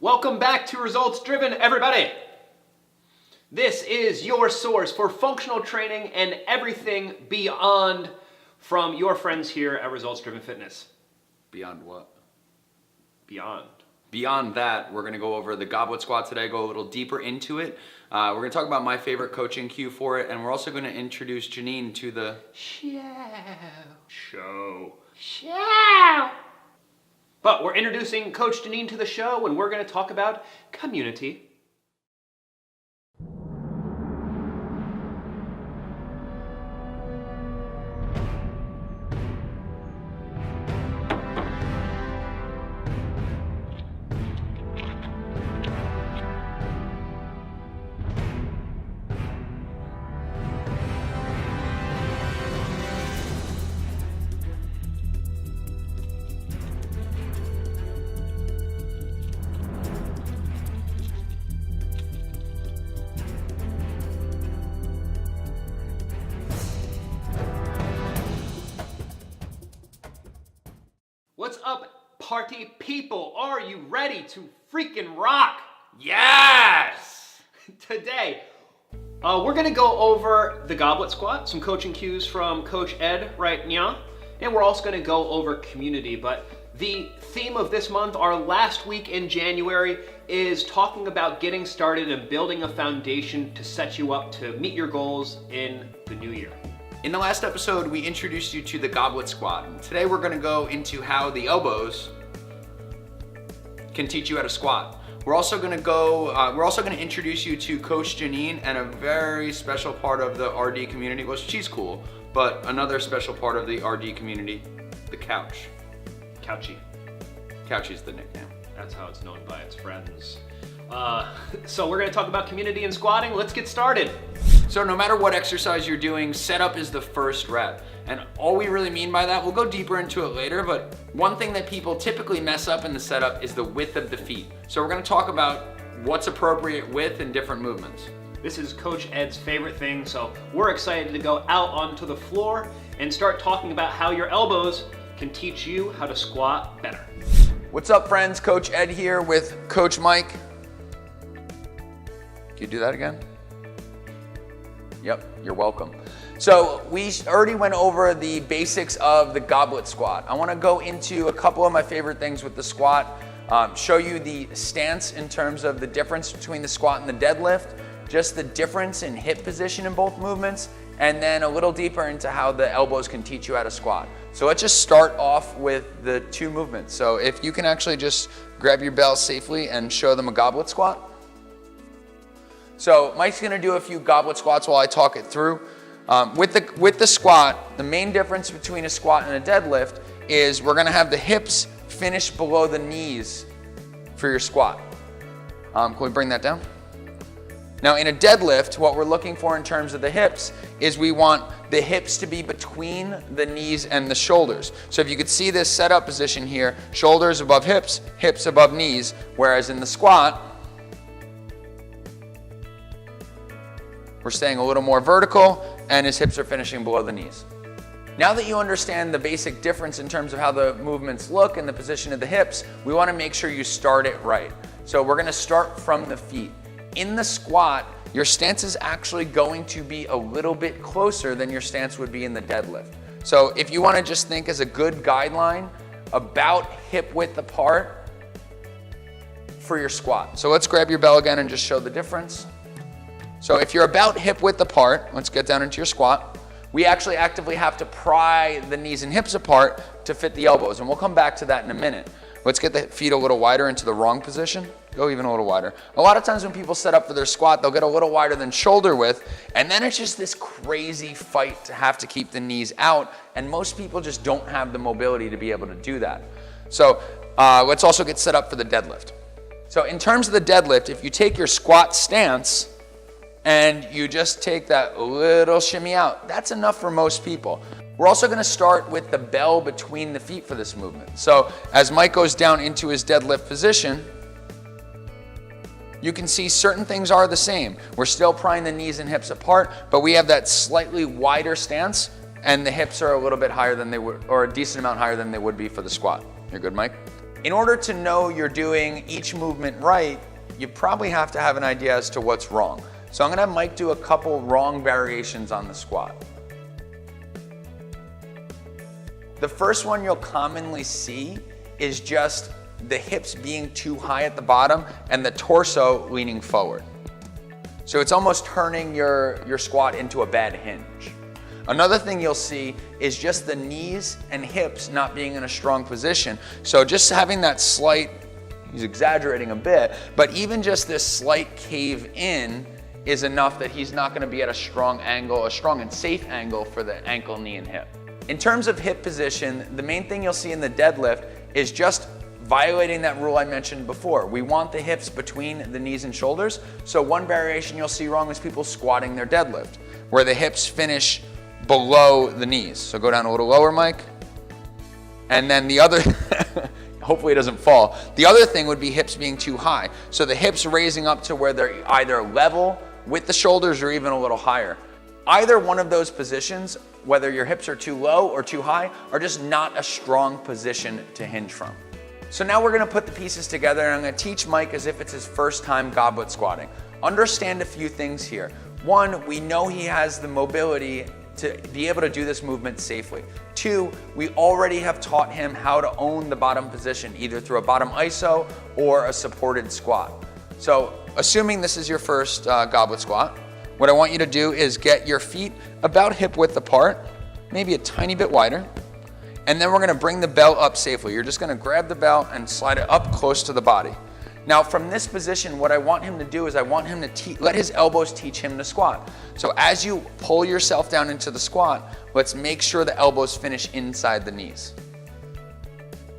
Welcome back to Results Driven, everybody. This is your source for functional training and everything beyond from your friends here at Results Driven Fitness. Beyond what? Beyond. Beyond that, we're going to go over the goblet squat today, go a little deeper into it. We're going to talk about my favorite coaching cue for it, and we're also going to introduce Janine to the show. But we're introducing Coach Janine to the show, and we're going to talk about community. What's up, party people? Are you ready to freaking rock? Yes! Today, we're gonna go over the goblet squat, some coaching cues from Coach Ed right now, and we're also gonna go over community. But the theme of this month, our last week in January, is talking about getting started and building a foundation to set you up to meet your goals in the new year. In the last episode, we introduced you to the goblet squat. And today we're going to go into how the elbows can teach you how to squat. We're also going to introduce you to Coach Janine and a very special part of the RD community. Well, she's cool, but another special part of the RD community, the couch. Couchy. Couchy's the nickname. That's how it's known by its friends. So we're going to talk about community and squatting. Let's get started. So no matter what exercise you're doing, setup is the first rep. And all we really mean by that, we'll go deeper into it later, but one thing that people typically mess up in the setup is the width of the feet. So we're going to talk about what's appropriate width in different movements. This is Coach Ed's favorite thing, so we're excited to go out onto the floor and start talking about how your elbows can teach you how to squat better. What's up, friends? Coach Ed here with Coach Mike. Can you do that again? Yep, you're welcome. So we already went over the basics of the goblet squat. I want to go into a couple of my favorite things with the squat, show you the stance in terms of the difference between the squat and the deadlift, just the difference in hip position in both movements, and then a little deeper into how the elbows can teach you how to squat. So let's just start off with the two movements. So if you can actually just grab your bell safely and show them a goblet squat. So Mike's gonna do a few goblet squats while I talk it through. With the squat, the main difference between a squat and a deadlift is we're gonna have the hips finish below the knees for your squat. Can we bring that down? Now in a deadlift, what we're looking for in terms of the hips is we want the hips to be between the knees and the shoulders. So if you could see this setup position here, shoulders above hips, hips above knees, whereas in the squat, we're staying a little more vertical and his hips are finishing below the knees. Now that you understand the basic difference in terms of how the movements look and the position of the hips, we want to make sure you start it right. So we're going to start from the feet. In the squat, your stance is actually going to be a little bit closer than your stance would be in the deadlift. So if you want to just think as a good guideline, about hip width apart for your squat. So let's grab your bell again and just show the difference. So if you're about hip width apart, let's get down into your squat. We actually actively have to pry the knees and hips apart to fit the elbows, and we'll come back to that in a minute. Let's get the feet a little wider into the wrong position. Go even a little wider. A lot of times when people set up for their squat, they'll get a little wider than shoulder width, and then it's just this crazy fight to have to keep the knees out, and most people just don't have the mobility to be able to do that. So let's also get set up for the deadlift. So in terms of the deadlift, if you take your squat stance, and you just take that little shimmy out, that's enough for most people. We're also gonna start with the bell between the feet for this movement. So as Mike goes down into his deadlift position, you can see certain things are the same. We're still prying the knees and hips apart, but we have that slightly wider stance and the hips are a little bit higher than they would, or a decent amount higher than they would be for the squat. You're good, Mike? In order to know you're doing each movement right, you probably have to have an idea as to what's wrong. So I'm gonna have Mike do a couple wrong variations on the squat. The first one you'll commonly see is just the hips being too high at the bottom and the torso leaning forward. So it's almost turning your squat into a bad hinge. Another thing you'll see is just the knees and hips not being in a strong position. So just having that slight, he's exaggerating a bit, but even just this slight cave in is enough that he's not gonna be at a strong angle, a strong and safe angle for the ankle, knee, and hip. In terms of hip position, the main thing you'll see in the deadlift is just violating that rule I mentioned before. We want the hips between the knees and shoulders. So one variation you'll see wrong is people squatting their deadlift, where the hips finish below the knees. So go down a little lower, Mike. And then the other, hopefully it doesn't fall. The other thing would be hips being too high. So the hips raising up to where they're either level with the shoulders or even a little higher. Either one of those positions, whether your hips are too low or too high, are just not a strong position to hinge from. So now we're gonna put the pieces together, and I'm gonna teach Mike as if it's his first time goblet squatting. Understand a few things here. One, we know he has the mobility to be able to do this movement safely. Two, we already have taught him how to own the bottom position, either through a bottom iso or a supported squat. So assuming this is your first goblet squat, what I want you to do is get your feet about hip width apart, maybe a tiny bit wider, and then we're gonna bring the belt up safely. You're just gonna grab the belt and slide it up close to the body. Now from this position, what I want him to do is I want him to let his elbows teach him to squat. So as you pull yourself down into the squat, let's make sure the elbows finish inside the knees.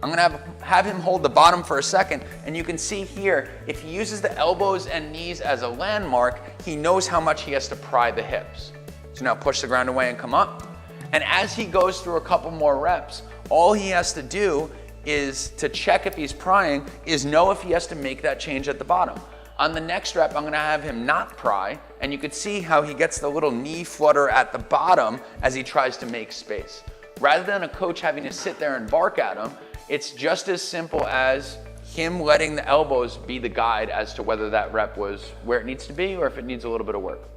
I'm gonna have him hold the bottom for a second, and you can see here, if he uses the elbows and knees as a landmark, he knows how much he has to pry the hips. So now push the ground away and come up. And as he goes through a couple more reps, all he has to do is to check if he's prying, is know if he has to make that change at the bottom. On the next rep, I'm gonna have him not pry, and you can see how he gets the little knee flutter at the bottom as he tries to make space. Rather than a coach having to sit there and bark at him, it's just as simple as him letting the elbows be the guide as to whether that rep was where it needs to be or if it needs a little bit of work.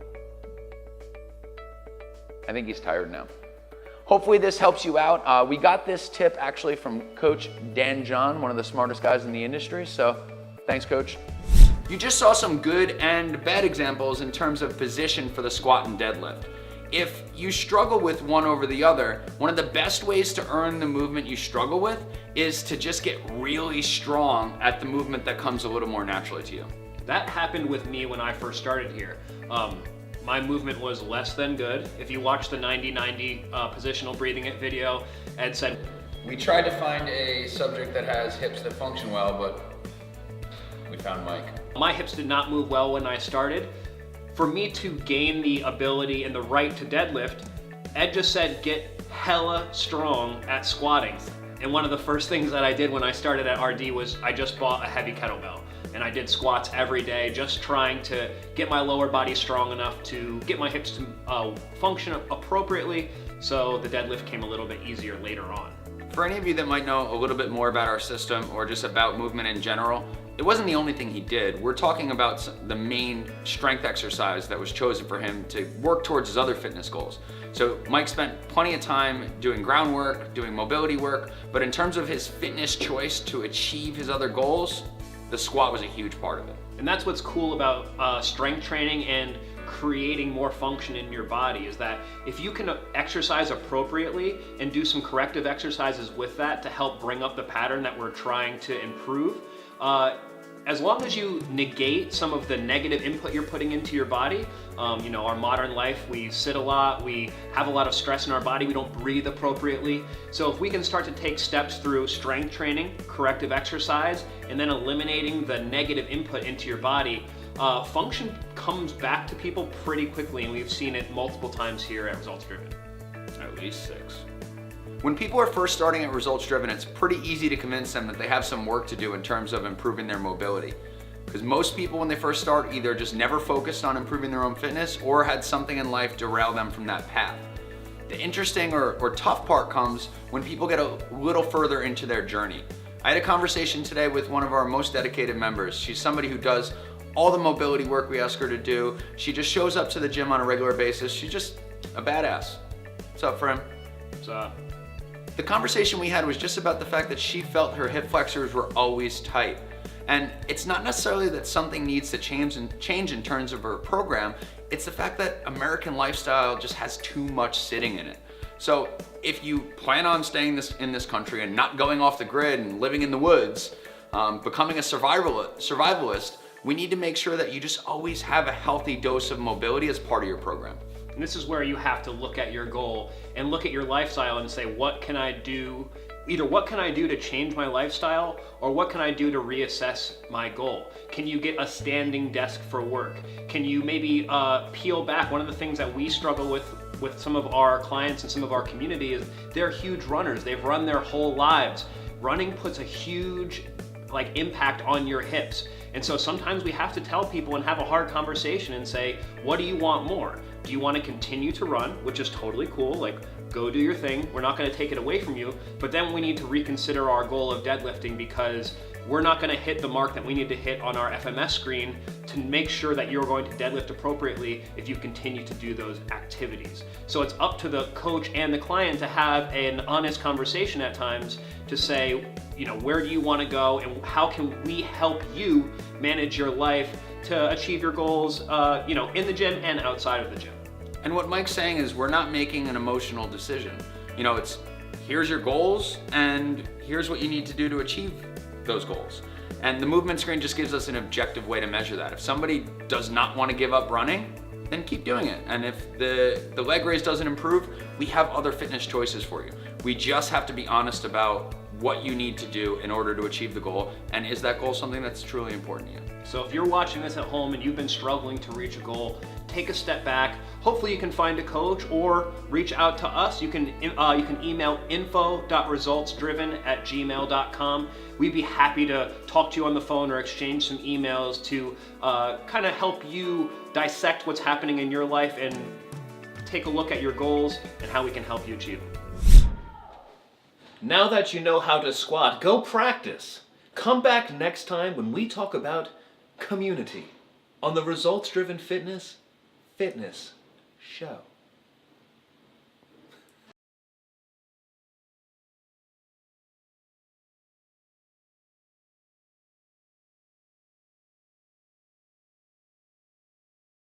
I think he's tired now. Hopefully this helps you out. We got this tip actually from Coach Dan John, one of the smartest guys in the industry, so thanks, Coach. You just saw some good and bad examples in terms of position for the squat and deadlift. If you struggle with one over the other, one of the best ways to earn the movement you struggle with is to just get really strong at the movement that comes a little more naturally to you. That happened with me when I first started here. My movement was less than good. If you watch the 90-90 positional breathing it video, Ed said, We tried to find a subject that has hips that function well, but we found Mike. My hips did not move well when I started. For me to gain the ability and the right to deadlift, Ed just said, get hella strong at squatting. And one of the first things that I did when I started at RD was I just bought a heavy kettlebell. And I did squats every day, just trying to get my lower body strong enough to get my hips to function appropriately, so the deadlift came a little bit easier later on. For any of you that might know a little bit more about our system or just about movement in general, it wasn't the only thing he did. We're talking about the main strength exercise that was chosen for him to work towards his other fitness goals. So Mike spent plenty of time doing groundwork, doing mobility work, but in terms of his fitness choice to achieve his other goals, the squat was a huge part of it. And that's what's cool about strength training and creating more function in your body, is that if you can exercise appropriately and do some corrective exercises with that to help bring up the pattern that we're trying to improve, as long as you negate some of the negative input you're putting into your body, our modern life, we sit a lot, we have a lot of stress in our body, we don't breathe appropriately. So if we can start to take steps through strength training, corrective exercise, and then eliminating the negative input into your body, function comes back to people pretty quickly, and we've seen it multiple times here at Results Driven. At least 6. When people are first starting at Results Driven, it's pretty easy to convince them that they have some work to do in terms of improving their mobility. Because most people when they first start either just never focused on improving their own fitness or had something in life derail them from that path. The interesting or tough part comes when people get a little further into their journey. I had a conversation today with one of our most dedicated members. She's somebody who does all the mobility work we ask her to do. She just shows up to the gym on a regular basis. She's just a badass. What's up, friend? What's up? The conversation we had was just about the fact that she felt her hip flexors were always tight. And it's not necessarily that something needs to change in terms of her program. It's the fact that American lifestyle just has too much sitting in it. So if you plan on staying in this country and not going off the grid and living in the woods, becoming a survivalist, we need to make sure that you just always have a healthy dose of mobility as part of your program. And this is where you have to look at your goal and look at your lifestyle and say, what can I do? Either what can I do to change my lifestyle, or what can I do to reassess my goal? Can you get a standing desk for work? Can you maybe peel back? One of the things that we struggle with some of our clients and some of our community is they're huge runners. They've run their whole lives. Running puts a huge impact on your hips. And so sometimes we have to tell people and have a hard conversation and say, what do you want more? Do you want to continue to run, which is totally cool, go do your thing, we're not going to take it away from you, but then we need to reconsider our goal of deadlifting, because we're not going to hit the mark that we need to hit on our FMS screen to make sure that you're going to deadlift appropriately if you continue to do those activities. So it's up to the coach and the client to have an honest conversation at times to say, where do you want to go and how can we help you manage your life to achieve your goals, in the gym and outside of the gym. And what Mike's saying is we're not making an emotional decision. It's here's your goals and here's what you need to do to achieve those goals. And the movement screen just gives us an objective way to measure that. If somebody does not want to give up running, then keep doing it. And if the leg raise doesn't improve, we have other fitness choices for you. We just have to be honest about what you need to do in order to achieve the goal, and is that goal something that's truly important to you? So if you're watching this at home and you've been struggling to reach a goal, take a step back. Hopefully you can find a coach or reach out to us. You can email info.resultsdriven@gmail.com. We'd be happy to talk to you on the phone or exchange some emails to kind of help you dissect what's happening in your life and take a look at your goals and how we can help you achieve them. Now that you know how to squat, go practice. Come back next time when we talk about community on the Results Driven Fitness Show.